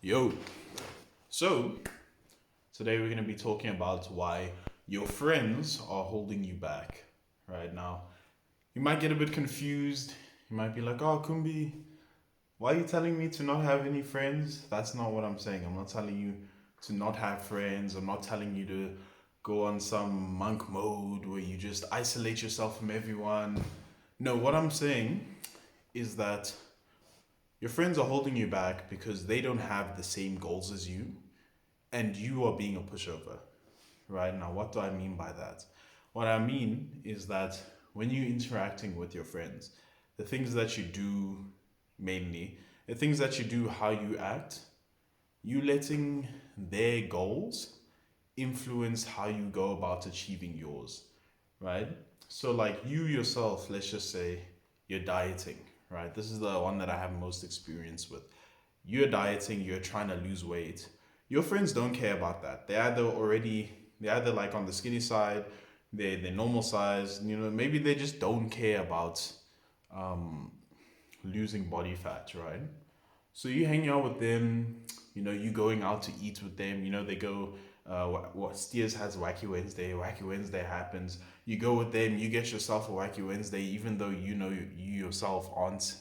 Yo, so today we're going to be talking about why your friends are holding you back right now. You might get a bit confused. You might be like, oh, Kumbi, why are you telling me to not have any friends? That's not what I'm saying. I'm not telling you to not have friends. I'm not telling you to go on some monk mode where you just isolate yourself from everyone. No, what I'm saying is that your friends are holding you back because they don't have the same goals as you and you are being a pushover. Right now, what do I mean by that? What I mean is that when you're interacting with your friends, the things that you do mainly, the things that you do, how you act, you letting their goals influence how you go about achieving yours, right? So, like you yourself, let's just say you're dieting, right? This is the one that I have most experience with. You're dieting, you're trying to lose weight. Your friends don't care about that. They're either like on the skinny side, they're normal size, maybe they just don't care about um, losing body fat, right? So you hang out with them, you going out to eat with them, they go, what Steers has Wacky Wednesday happens. You go with them, you get yourself a Wacky Wednesday, even though you yourself aren't,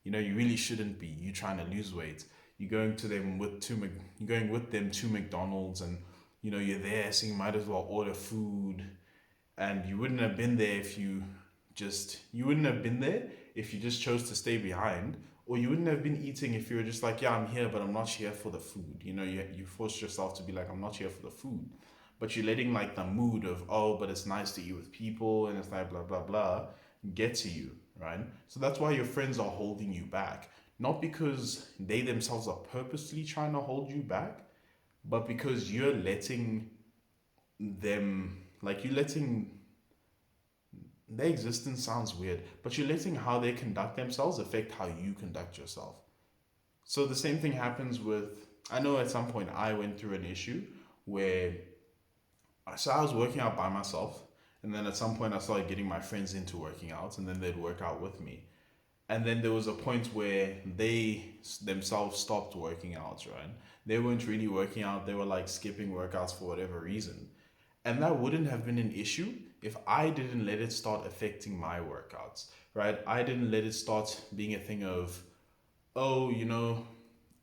you really shouldn't be. You trying to lose weight. You're going with them to McDonald's, and you're there, so you might as well order food. And you wouldn't have been there if you just chose to stay behind, or you wouldn't have been eating if you were just like, yeah, I'm here, but I'm not here for the food. You forced yourself to be like, I'm not here for the food, but you're letting like the mood of, oh, but it's nice to eat with people, and it's like blah blah blah, get to you, right? So that's why your friends are holding you back, not because they themselves are purposely trying to hold you back, but because you're letting them, like you're letting their existence sounds weird, but you're letting how they conduct themselves affect how you conduct yourself. So the same thing happens with, I know at some point I went through an issue where, so I was working out by myself, and then at some point I started getting my friends into working out, and then they'd work out with me. And then there was a point where they themselves stopped working out, right? They weren't really working out, they were like skipping workouts for whatever reason. And that wouldn't have been an issue if I didn't let it start affecting my workouts, right? I didn't let it start being a thing of, oh,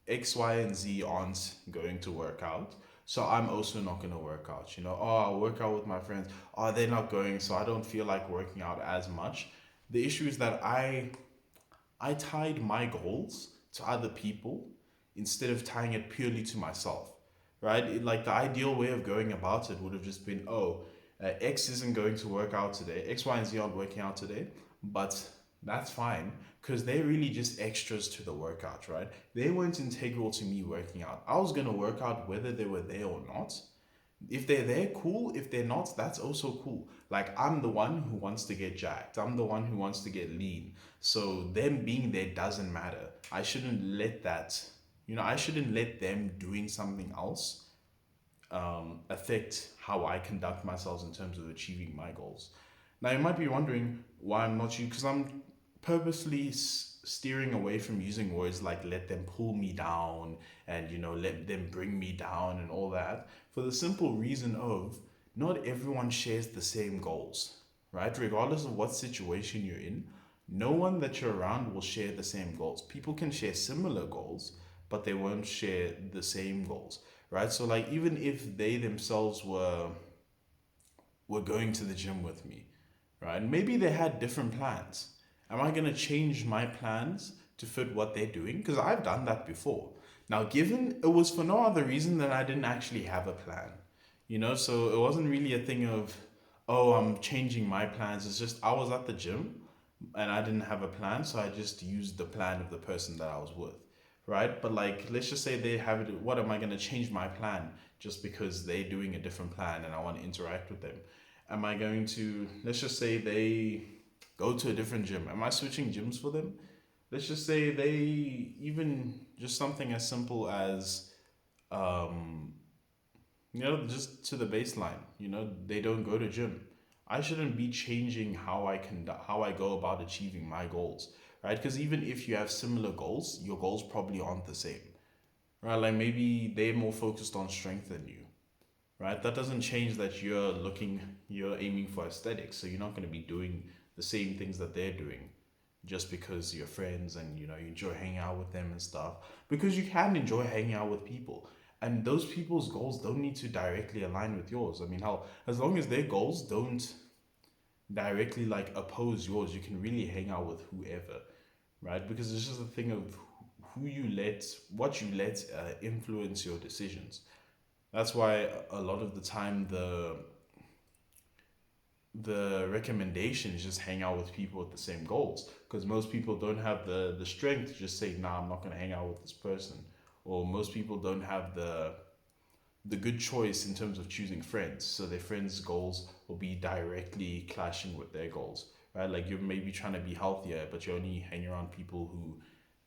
X, Y, and Z aren't going to work out. So I'm also not going to work out. Oh, I'll work out with my friends. Oh, they're not going, so I don't feel like working out as much. The issue is that I tied my goals to other people instead of tying it purely to myself, right? Like the ideal way of going about it would have just been, oh, X isn't going to work out today. X, Y, and Z aren't working out today, but that's fine because they're really just extras to the workout, right? They weren't integral to me working out. I was going to work out whether they were there or not. If they're there, cool. If they're not, that's also cool. Like I'm the one who wants to get jacked. I'm the one who wants to get lean. So them being there doesn't matter. I shouldn't let that, I shouldn't let them doing something else affect how I conduct myself in terms of achieving my goals. Now you might be wondering why I'm not you, because I'm purposely steering away from using words like let them pull me down and let them bring me down and all that, for the simple reason of not everyone shares the same goals, right? Regardless of what situation you're in, no one that you're around will share the same goals. People can share similar goals, but they won't share the same goals, right? So like even if they themselves were going to the gym with me, right? Maybe they had different plans. Am I going to change my plans to fit what they're doing? Because I've done that before. Now, given it was for no other reason than I didn't actually have a plan, so it wasn't really a thing of, oh, I'm changing my plans. It's just I was at the gym and I didn't have a plan, so I just used the plan of the person that I was with, right? But like, let's just say they have it. What am I going to change my plan just because they're doing a different plan and I want to interact with them? Am I going to, let's just say they go to a different gym? Am I switching gyms for them? Let's just say they even just something as simple as, um, just to the baseline, they don't go to gym. I shouldn't be changing how I go about achieving my goals, right? Because even if you have similar goals, your goals probably aren't the same. right? Like maybe they're more focused on strength than you, right? That doesn't change that you're aiming for aesthetics. So you're not going to be doing the same things that they're doing just because you're friends and you enjoy hanging out with them and stuff. Because you can enjoy hanging out with people. And those people's goals don't need to directly align with yours. I mean, how as long as their goals don't directly like oppose yours, you can really hang out with whoever, right? Because it's just a thing of what you let influence your decisions. That's why a lot of the time the recommendation is just hang out with people with the same goals, because most people don't have the strength to just say, nah, I'm not going to hang out with this person. Or most people don't have the good choice in terms of choosing friends, so their friends goals will be directly clashing with their goals, right? Like you're maybe trying to be healthier, but you only hang around people who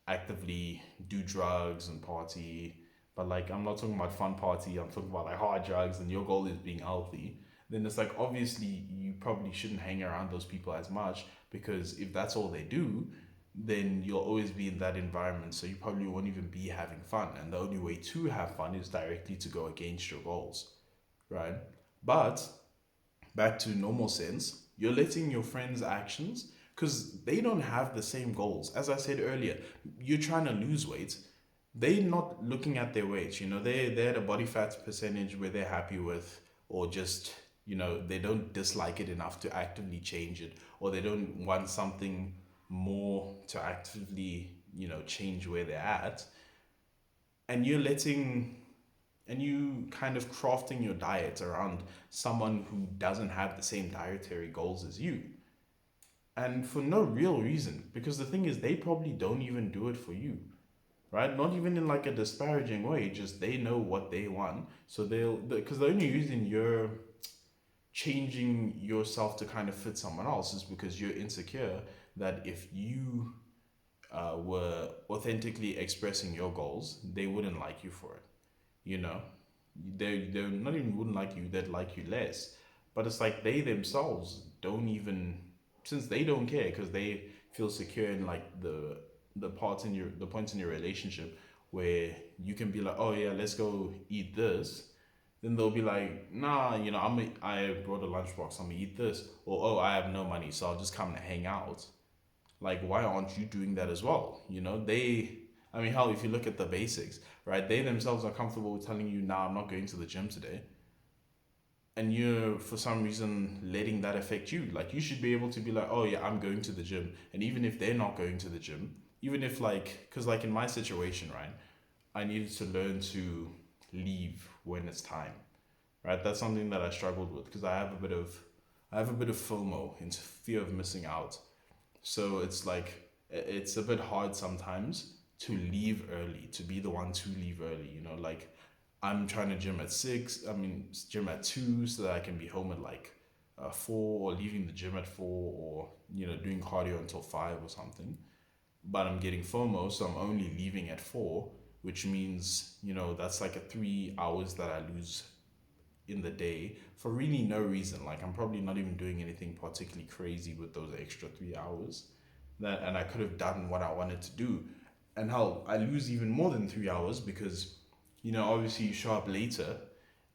actively do drugs and party. But like I'm not talking about fun party, I'm talking about like hard drugs, and your goal is being healthy. Then it's like obviously you probably shouldn't hang around those people as much, because if that's all they do, then you'll always be in that environment. So you probably won't even be having fun. And the only way to have fun is directly to go against your goals, right? But back to normal sense, you're letting your friends' actions, because they don't have the same goals. As I said earlier, you're trying to lose weight. They're not looking at their weight. They're at a body fat percentage where they're happy with, or just they don't dislike it enough to actively change it, or they don't want something more to actively change where they're at. And you kind of crafting your diet around someone who doesn't have the same dietary goals as you, and for no real reason, because the thing is they probably don't even do it for you, right? Not even in like a disparaging way, just they know what they want, so because the only reason you're changing yourself to kind of fit someone else is because you're insecure that if you were authentically expressing your goals, they wouldn't like you for it. You know, they not even wouldn't like you; they'd like you less. But it's like they themselves don't even, since they don't care because they feel secure in like the points in your relationship where you can be like, oh yeah, let's go eat this. Then they'll be like, nah, I brought a lunchbox, I'm gonna eat this, or oh, I have no money, so I'll just come and hang out. Like, why aren't you doing that as well? I mean, hell, if you look at the basics, right? They themselves are comfortable with telling you, nah, I'm not going to the gym today. And you're, for some reason, letting that affect you. Like, you should be able to be like, oh, yeah, I'm going to the gym. And even if they're not going to the gym, even if, like, because, like, in my situation, right, I needed to learn to leave when it's time, right? That's something that I struggled with because I have a bit of FOMO, into fear of missing out. So it's like it's a bit hard sometimes to leave early, to be the one to leave early. Like I'm trying to gym at 6. I mean, gym at 2 so that I can be home at like 4, or leaving the gym at 4, or doing cardio until 5 or something. But I'm getting FOMO, so I'm only leaving at 4, which means that's like a 3 hours that I lose in the day for really no reason. Like I'm probably not even doing anything particularly crazy with those extra 3 hours. And I could have done what I wanted to do. And hell, I lose even more than 3 hours because, obviously you show up later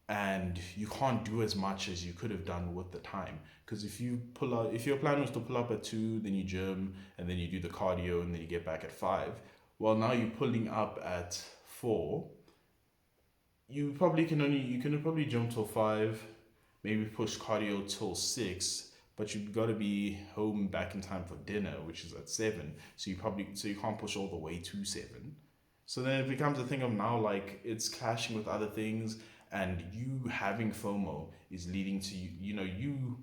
and you can't do as much as you could have done with the time. Because if your plan was to pull up at 2, then you gym, and then you do the cardio, and then you get back at 5. Well, now you're pulling up at 4, you can probably jump till 5, maybe push cardio till 6, but you've got to be home back in time for dinner, which is at 7. So you can't push all the way to 7. So then it becomes a thing of now like it's clashing with other things, and you having FOMO is leading to you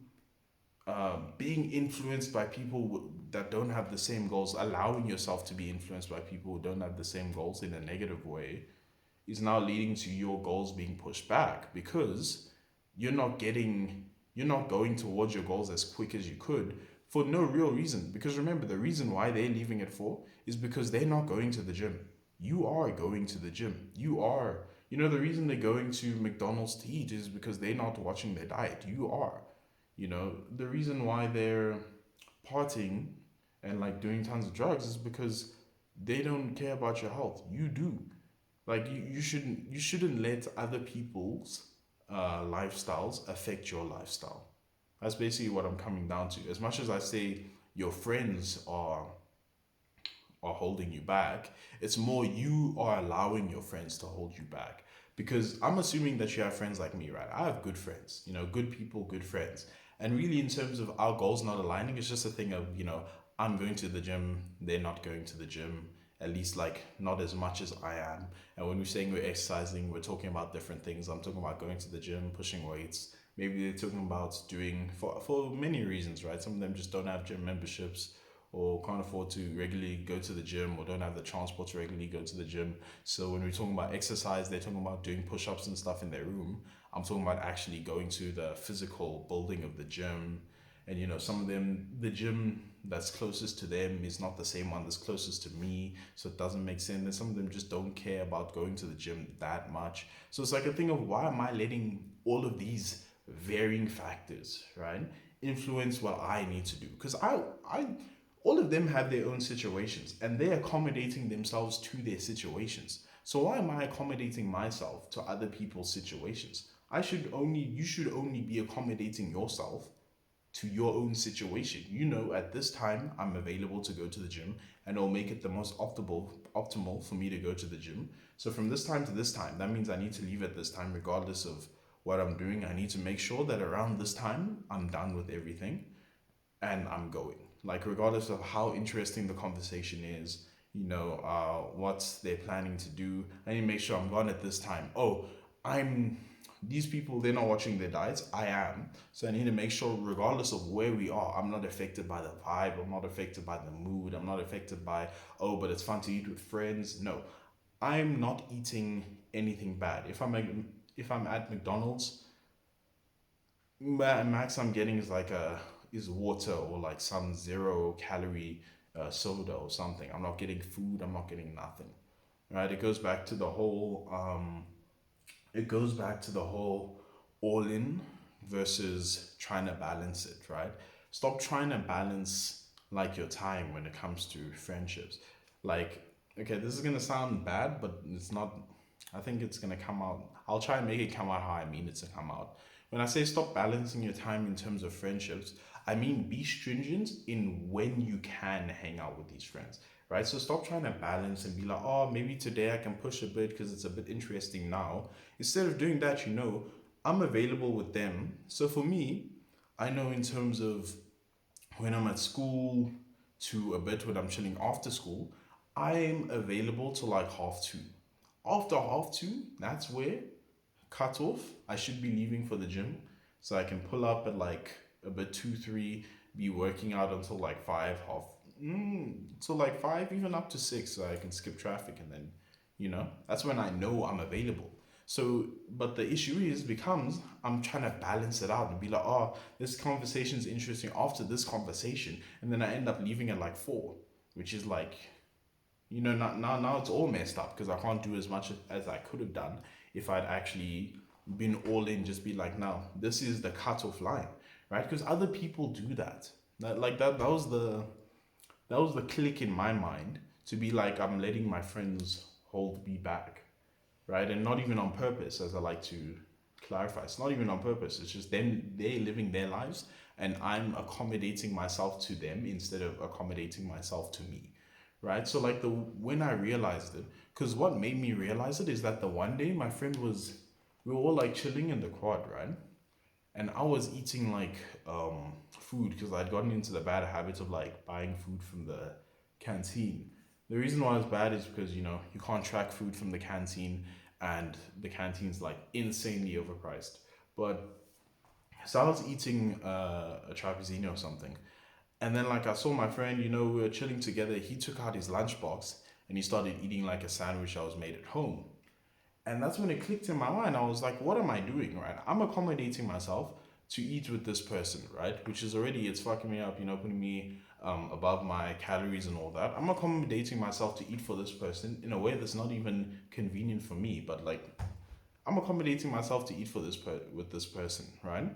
being influenced by people that don't have the same goals, allowing yourself to be influenced by people who don't have the same goals in a negative way, is now leading to your goals being pushed back because you're not getting you're not going towards your goals as quick as you could for no real reason. Because remember, the reason why they're leaving at 4 is because they're not going to the gym. You are going to the gym. The reason they're going to McDonald's to eat is because they're not watching their diet. You are. The reason why they're partying and like doing tons of drugs is because they don't care about your health. You do. Like you shouldn't let other people's lifestyles affect your lifestyle. That's basically what I'm coming down to. As much as I say your friends are holding you back, it's more you are allowing your friends to hold you back. Because I'm assuming that you have friends like me, right? I have good friends, good people, good friends. And really, in terms of our goals not aligning, it's just a thing of, I'm going to the gym, they're not going to the gym, at least like not as much as I am. And when we're saying we're exercising, we're talking about different things. I'm talking about going to the gym, pushing weights. Maybe they're talking about doing for many reasons, right? Some of them just don't have gym memberships or can't afford to regularly go to the gym or don't have the transport to regularly go to the gym. So when we're talking about exercise, they're talking about doing push-ups and stuff in their room. I'm talking about actually going to the physical building of the gym. And some of them, the gym that's closest to them is not the same one that's closest to me. So it doesn't make sense. And some of them just don't care about going to the gym that much. So it's like a thing of why am I letting all of these varying factors, right, influence what I need to do? Because I all of them have their own situations and they're accommodating themselves to their situations. So why am I accommodating myself to other people's situations? You should only be accommodating yourself to your own situation. At this time I'm available to go to the gym and it'll make it the most optimal for me to go to the gym. So from this time to this time, that means I need to leave at this time regardless of what I'm doing. I need to make sure that around this time I'm done with everything and I'm going. Like regardless of how interesting the conversation is, what they're planning to do, I need to make sure I'm gone at this time. Oh, I'm these people, they're not watching their diets. I am. So I need to make sure, regardless of where we are, I'm not affected by the vibe. I'm not affected by the mood. I'm not affected by, oh, but it's fun to eat with friends. No, I'm not eating anything bad. If I'm at McDonald's, max I'm getting is water or like some 0 calorie soda or something. I'm not getting food. I'm not getting nothing. Right? It goes back to the whole all in versus trying to balance it, right? Stop trying to balance like your time when it comes to friendships. Like, okay, this is gonna sound bad, but it's not. I think it's gonna come out. I'll try and make it come out how I mean it to come out. When I say stop balancing your time in terms of friendships, I mean be stringent in when you can hang out with these friends, right? So stop trying to balance and be like, oh, maybe today I can push a bit because it's a bit interesting now. Instead of doing that, I'm available with them. So for me, I know in terms of when I'm at school to a bit when I'm chilling after school, I'm available to like half two. After half two, that's where cut off. I should be leaving for the gym, so I can pull up at like a bit 2, 3, be working out until like 5, till like 5, even up to 6, so I can skip traffic, and then that's when I know I'm available. So, but the issue becomes I'm trying to balance it out and be like, oh, this conversation is interesting after this conversation, and then I end up leaving at like 4, which is like now it's all messed up because I can't do as much as I could have done if I'd actually been all in. Just be like, no, this is the cutoff line, right? Because other people do that. That was the click in my mind to be like, I'm letting my friends hold me back, right? And not even on purpose, as I like to clarify. It's not even on purpose. It's just them, they're living their lives, and I'm accommodating myself to them instead of accommodating myself to me, right? So like the when I realized it, because what made me realize it is that the one day my friend we were all like chilling in the quad, right? And I was eating like food because I'd gotten into the bad habit of like buying food from the canteen. The reason why it's bad is because you can't track food from the canteen, and the canteen's like insanely overpriced. But so I was eating a trapezzini or something, and then like I saw my friend, we were chilling together. He took out his lunchbox and he started eating like a sandwich I was made at home. And that's when it clicked in my mind. I was like, what am I doing, right? I'm accommodating myself to eat with this person, right? Which is already, it's fucking me up, putting me above my calories and all that. I'm accommodating myself to eat for this person in a way that's not even convenient for me, but like, I'm accommodating myself to eat with this person, right?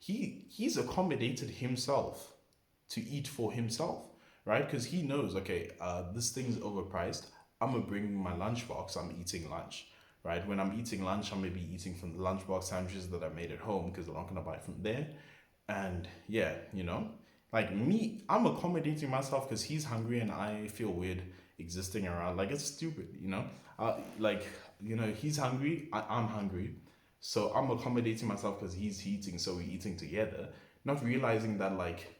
He's accommodated himself to eat for himself, right? Because he knows, okay, this thing's overpriced. I'm gonna bring my lunchbox. I'm eating lunch, right? When I'm eating lunch, I'm gonna be eating from the lunchbox sandwiches that I made at home because I'm not gonna buy from there. And yeah, like me, I'm accommodating myself because he's hungry and I feel weird existing around. Like it's stupid. Like he's hungry, I'm hungry, so I'm accommodating myself because he's eating, so we're eating together. Not realizing that like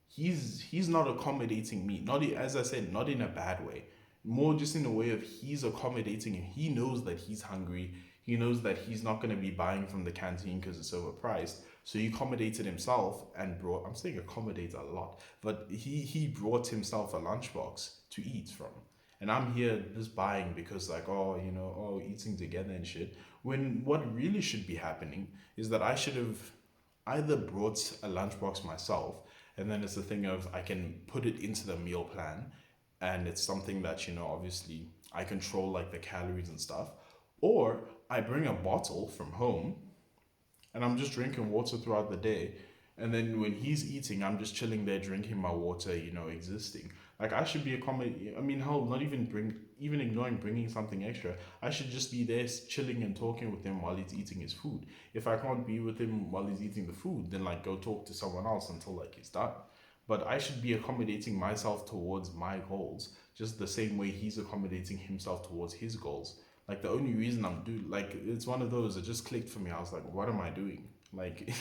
he's not accommodating me. Not as I said, not in a bad way. More just in a way of he's accommodating him. He knows that he's hungry. He knows that he's not going to be buying from the canteen because it's overpriced. So he accommodated himself and brought. I'm saying accommodate a lot, but he brought himself a lunchbox to eat from. And I'm here just buying because like eating together and shit. When what really should be happening is that I should have either brought a lunchbox myself, and then it's the thing of I can put it into the meal plan, and it's something that obviously I control like the calories and stuff, or I bring a bottle from home and I'm just drinking water throughout the day. And then when he's eating, I'm just chilling there drinking my water, existing. Like I should be accommodating. I mean, hell, not even ignoring bringing something extra. I should just be there chilling and talking with him while he's eating his food. If I can't be with him while he's eating the food, then like go talk to someone else until like he's done. But I should be accommodating myself towards my goals, just the same way he's accommodating himself towards his goals. Like the only reason I'm doing like it's one of those that just clicked for me. I was like, what am I doing? Like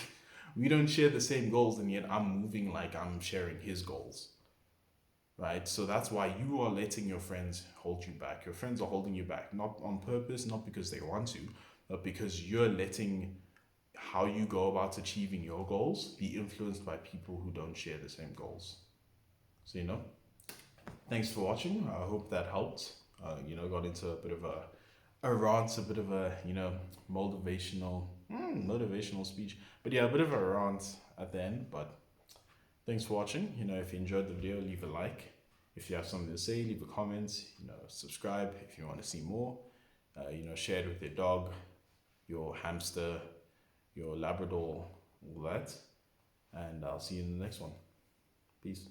we don't share the same goals and yet I'm moving like I'm sharing his goals. Right? So that's why you are letting your friends hold you back. Your friends are holding you back, not on purpose, not because they want to, but because you're letting how you go about achieving your goals be influenced by people who don't share the same goals. So, thanks for watching. I hope that helped. Got into a bit of a rant, a bit of a motivational speech, but yeah, a bit of a rant at the end. But thanks for watching. If you enjoyed the video, leave a like. If you have something to say, leave a comment. Subscribe if you want to see more. Share it with your dog, your hamster, your Labrador, all that. And I'll see you in the next one. Peace.